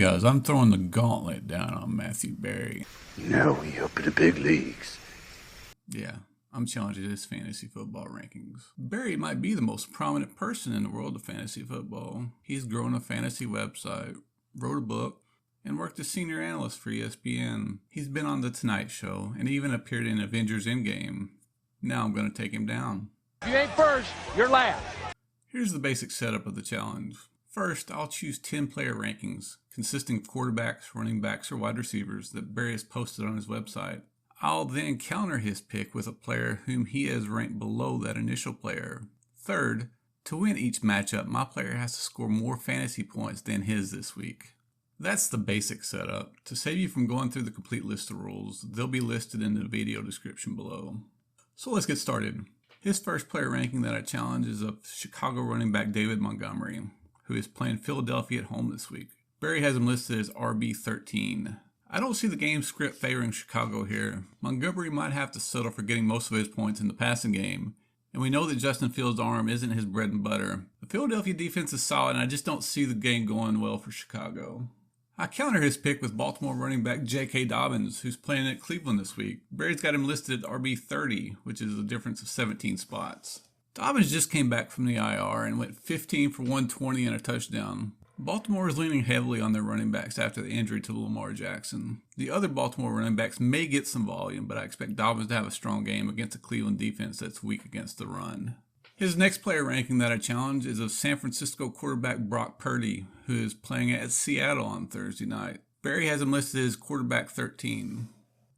guys, I'm throwing the gauntlet down on Matthew Berry. Now we up in the big leagues. Yeah, I'm challenging his fantasy football rankings. Berry might be the most prominent person in the world of fantasy football. He's grown a fantasy website, wrote a book, and worked as senior analyst for ESPN. He's been on The Tonight Show and even appeared in Avengers Endgame. Now I'm going to take him down. If you ain't first, you're last. Here's the basic setup of the challenge. First, I'll choose 10 player rankings consisting of quarterbacks, running backs, or wide receivers that Berry has posted on his website. I'll then counter his pick with a player whom he has ranked below that initial player. Third, to win each matchup, my player has to score more fantasy points than his this week. That's the basic setup. To save you from going through the complete list of rules, they'll be listed in the video description below. So let's get started. His first player ranking that I challenge is of Chicago running back David Montgomery, who is playing Philadelphia at home this week. Berry has him listed as RB13. I don't see the game script favoring Chicago here. Montgomery might have to settle for getting most of his points in the passing game, and we know that Justin Fields' arm isn't his bread and butter. The Philadelphia defense is solid, and I just don't see the game going well for Chicago. I counter his pick with Baltimore running back J.K. Dobbins, who's playing at Cleveland this week. Berry's got him listed at RB30, which is a difference of 17 spots. Dobbins just came back from the IR and went 15 for 120 and a touchdown. Baltimore is leaning heavily on their running backs after the injury to Lamar Jackson. The other Baltimore running backs may get some volume, but I expect Dobbins to have a strong game against a Cleveland defense that's weak against the run. His next player ranking that I challenge is of San Francisco quarterback Brock Purdy, who is playing at Seattle on Thursday night. Berry has him listed as quarterback 13.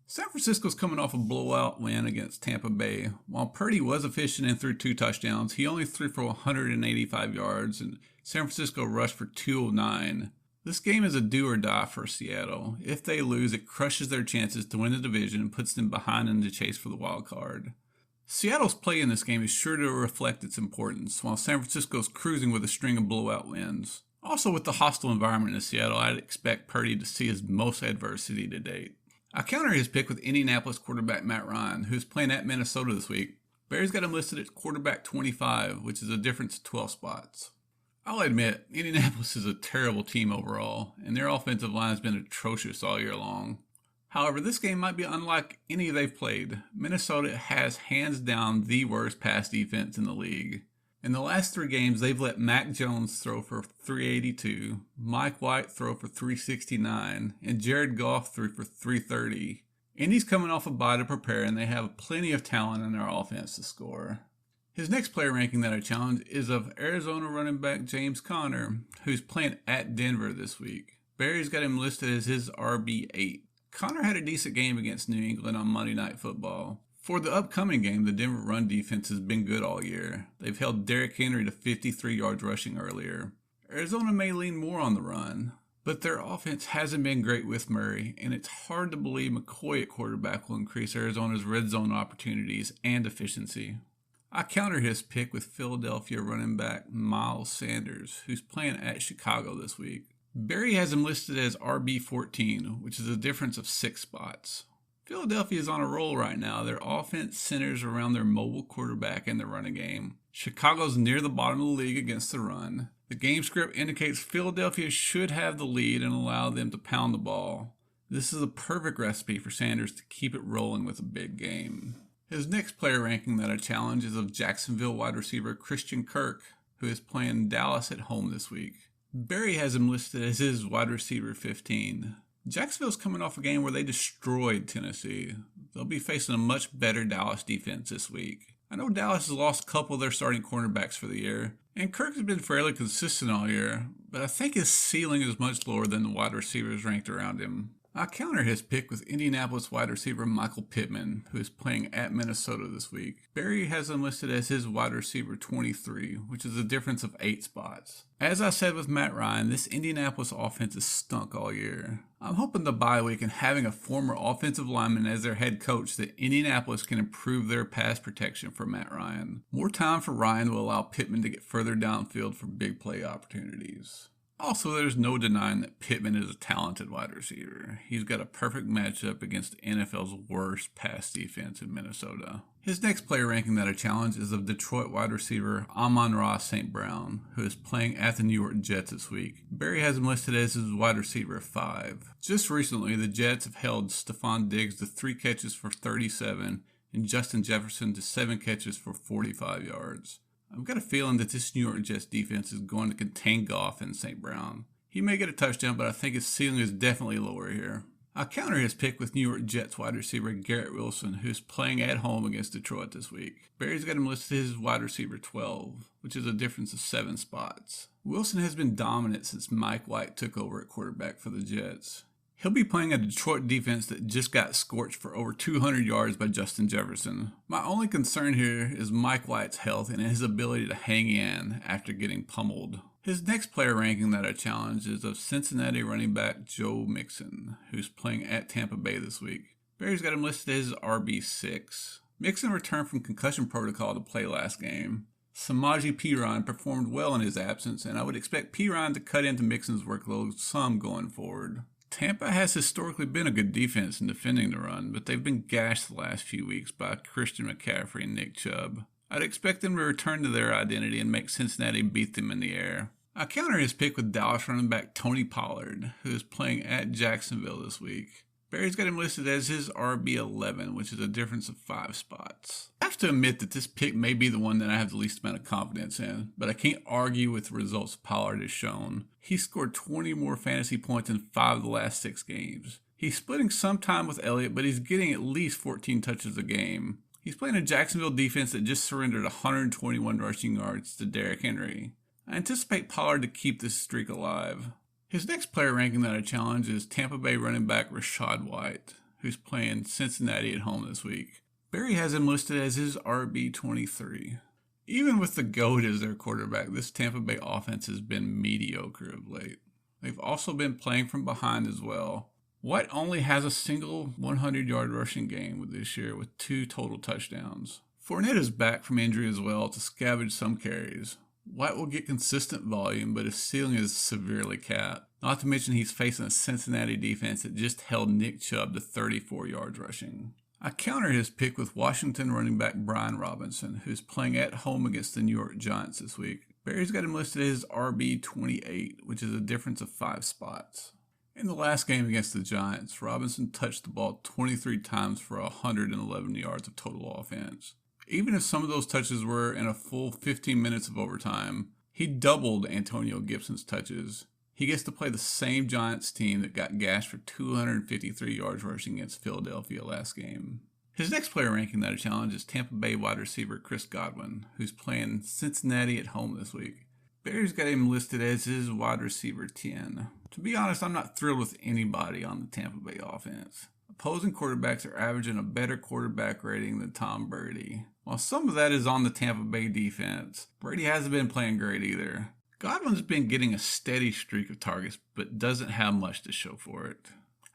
San Francisco's coming off a blowout win against Tampa Bay. While Purdy was efficient and threw 2 touchdowns, he only threw for 185 yards, and San Francisco rushed for 209. This game is a do or die for Seattle. If they lose, it crushes their chances to win the division and puts them behind in the chase for the wild card. Seattle's play in this game is sure to reflect its importance, while San Francisco's cruising with a string of blowout wins. Also, with the hostile environment in Seattle, I'd expect Purdy to see his most adversity to date. I counter his pick with Indianapolis quarterback Matt Ryan, who's playing at Minnesota this week. Berry's got him listed at quarterback 25, which is a difference of 12 spots. I'll admit, Indianapolis is a terrible team overall, and their offensive line has been atrocious all year long. However, this game might be unlike any they've played. Minnesota has hands down the worst pass defense in the league. In the last 3 games, they've let Mac Jones throw for 382, Mike White throw for 369, and Jared Goff threw for 330. Indy's coming off a bye to prepare, and they have plenty of talent in their offense to score. His next player ranking that I challenge is of Arizona running back James Conner, who's playing at Denver this week. Berry's got him listed as his RB8. Conner had a decent game against New England on Monday Night Football. For the upcoming game, the Denver run defense has been good all year. They've held Derrick Henry to 53 yards rushing earlier. Arizona may lean more on the run, but their offense hasn't been great with Murray, and it's hard to believe McCoy at quarterback will increase Arizona's red zone opportunities and efficiency. I counter his pick with Philadelphia running back Miles Sanders, who's playing at Chicago this week. Berry has him listed as RB14, which is a difference of 6 spots. Philadelphia is on a roll right now. Their offense centers around their mobile quarterback and the running game. Chicago's near the bottom of the league against the run. The game script indicates Philadelphia should have the lead and allow them to pound the ball. This is a perfect recipe for Sanders to keep it rolling with a big game. His next player ranking that I challenge is of Jacksonville wide receiver Christian Kirk, who is playing Dallas at home this week. Berry has him listed as his wide receiver 15. Jacksonville's coming off a game where they destroyed Tennessee. They'll be facing a much better Dallas defense this week. I know Dallas has lost a couple of their starting cornerbacks for the year, and Kirk has been fairly consistent all year, but I think his ceiling is much lower than the wide receivers ranked around him. I counter his pick with Indianapolis wide receiver Michael Pittman, who is playing at Minnesota this week. Berry has him listed as his wide receiver 23, which is a difference of 8 spots. As I said with Matt Ryan, this Indianapolis offense has stunk all year. I'm hoping the bye week and having a former offensive lineman as their head coach that Indianapolis can improve their pass protection for Matt Ryan. More time for Ryan will allow Pittman to get further downfield for big play opportunities. Also, there's no denying that Pittman is a talented wide receiver. He's got a perfect matchup against the NFL's worst pass defense in Minnesota. His next player ranking that I challenge is of Detroit wide receiver Amon-Ra St. Brown, who is playing at the New York Jets this week. Barry has him listed as his wide receiver 5. Just recently, the Jets have held Stephon Diggs to 3 catches for 37 and Justin Jefferson to 7 catches for 45 yards. I've got a feeling that this New York Jets defense is going to contain Goff and St. Brown. He may get a touchdown, but I think his ceiling is definitely lower here. I'll counter his pick with New York Jets wide receiver Garrett Wilson, who's playing at home against Detroit this week. Barry's got him listed as his wide receiver 12, which is a difference of 7 spots. Wilson has been dominant since Mike White took over at quarterback for the Jets. He'll be playing a Detroit defense that just got scorched for over 200 yards by Justin Jefferson. My only concern here is Mike White's health and his ability to hang in after getting pummeled. His next player ranking that I challenge is of Cincinnati running back Joe Mixon, who's playing at Tampa Bay this week. Barry's got him listed as RB6. Mixon returned from concussion protocol to play last game. Samaje Perine performed well in his absence, and I would expect Perine to cut into Mixon's workload some going forward. Tampa has historically been a good defense in defending the run, but they've been gashed the last few weeks by Christian McCaffrey and Nick Chubb. I'd expect them to return to their identity and make Cincinnati beat them in the air. I counter his pick with Dallas running back Tony Pollard, who is playing at Jacksonville this week. Barry's got him listed as his RB11, which is a difference of 5 spots. I have to admit that this pick may be the one that I have the least amount of confidence in, but I can't argue with the results Pollard has shown. He scored 20 more fantasy points in 5 of the last 6 games. He's splitting some time with Elliott, but he's getting at least 14 touches a game. He's playing a Jacksonville defense that just surrendered 121 rushing yards to Derrick Henry. I anticipate Pollard to keep this streak alive. His next player ranking that I challenge is Tampa Bay running back Rachaad White, who's playing Cincinnati at home this week. Barry has him listed as his RB23. Even with the GOAT as their quarterback, this Tampa Bay offense has been mediocre of late. They've also been playing from behind as well. White only has a single 100-yard rushing game this year with 2 total touchdowns. Fournette is back from injury as well to scavenge some carries. White will get consistent volume, but his ceiling is severely capped. Not to mention he's facing a Cincinnati defense that just held Nick Chubb to 34 yards rushing. I counter his pick with Washington running back Brian Robinson, who's playing at home against the New York Giants this week. Barry's got him listed as RB28, which is a difference of 5 spots. In the last game against the Giants, Robinson touched the ball 23 times for 111 yards of total offense. Even if some of those touches were in a full 15 minutes of overtime, he doubled Antonio Gibson's touches. He gets to play the same Giants team that got gashed for 253 yards rushing against Philadelphia last game. His next player ranking that I challenge is Tampa Bay wide receiver Chris Godwin, who's playing Cincinnati at home this week. Barry's got him listed as his wide receiver 10. To be honest, I'm not thrilled with anybody on the Tampa Bay offense. Opposing quarterbacks are averaging a better quarterback rating than Tom Brady. While some of that is on the Tampa Bay defense, Brady hasn't been playing great either. Godwin's been getting a steady streak of targets, but doesn't have much to show for it.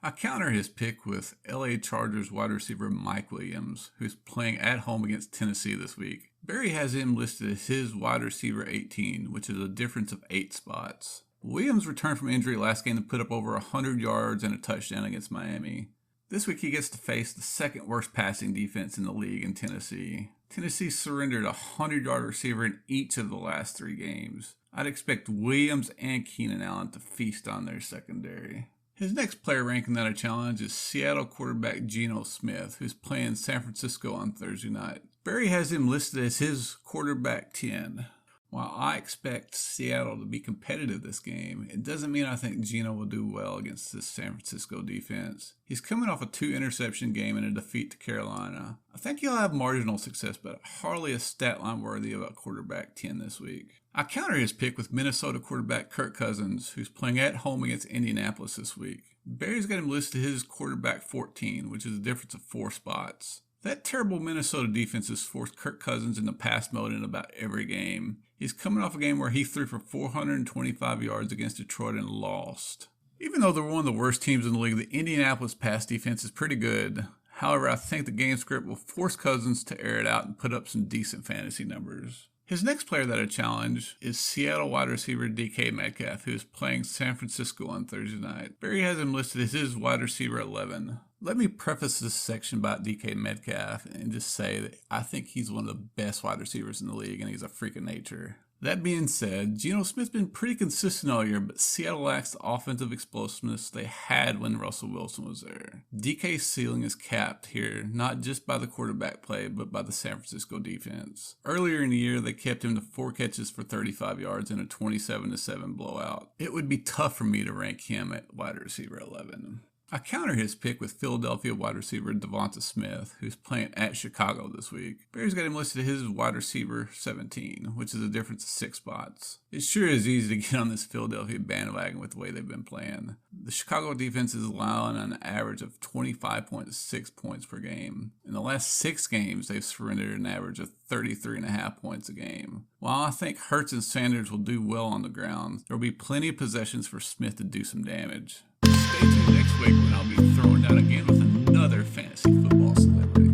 I counter his pick with LA Chargers wide receiver Mike Williams, who's playing at home against Tennessee this week. Barry has him listed as his wide receiver 18, which is a difference of 8 spots. Williams returned from injury last game to put up over 100 yards and a touchdown against Miami. This week he gets to face the second worst passing defense in the league in Tennessee. Tennessee surrendered a 100-yard receiver in each of the last 3 games. I'd expect Williams and Keenan Allen to feast on their secondary. His next player ranking that I challenge is Seattle quarterback Geno Smith, who's playing San Francisco on Thursday night. Barry has him listed as his quarterback 10. While I expect Seattle to be competitive this game, it doesn't mean I think Geno will do well against this San Francisco defense. He's coming off a 2-interception game and a defeat to Carolina. I think he'll have marginal success, but hardly a stat line worthy of a quarterback 10 this week. I counter his pick with Minnesota quarterback Kirk Cousins, who's playing at home against Indianapolis this week. Barry's got him listed as his quarterback 14, which is a difference of 4 spots. That terrible Minnesota defense has forced Kirk Cousins into pass mode in about every game. He's coming off a game where he threw for 425 yards against Detroit and lost. Even though they're one of the worst teams in the league, the Indianapolis pass defense is pretty good. However, I think the game script will force Cousins to air it out and put up some decent fantasy numbers. His next player that I challenge is Seattle wide receiver DK Metcalf, who is playing San Francisco on Thursday night. Barry has him listed as his wide receiver 11. Let me preface this section about DK Metcalf and just say that I think he's one of the best wide receivers in the league, and he's a freak of nature. That being said, Geno Smith's been pretty consistent all year, but Seattle lacks the offensive explosiveness they had when Russell Wilson was there. DK's ceiling is capped here, not just by the quarterback play, but by the San Francisco defense. Earlier in the year, they kept him to 4 catches for 35 yards in a 27-7 blowout. It would be tough for me to rank him at wide receiver 11. I counter his pick with Philadelphia wide receiver Devonta Smith, who's playing at Chicago this week. Barry's got him listed as his wide receiver 17, which is a difference of 6 spots. It sure is easy to get on this Philadelphia bandwagon with the way they've been playing. The Chicago defense is allowing an average of 25.6 points per game. In the last 6 games, they've surrendered an average of 33.5 points a game. While I think Hurts and Sanders will do well on the ground, there will be plenty of possessions for Smith to do some damage. Stay tuned next week when I'll be throwing down again with another fantasy football celebrity.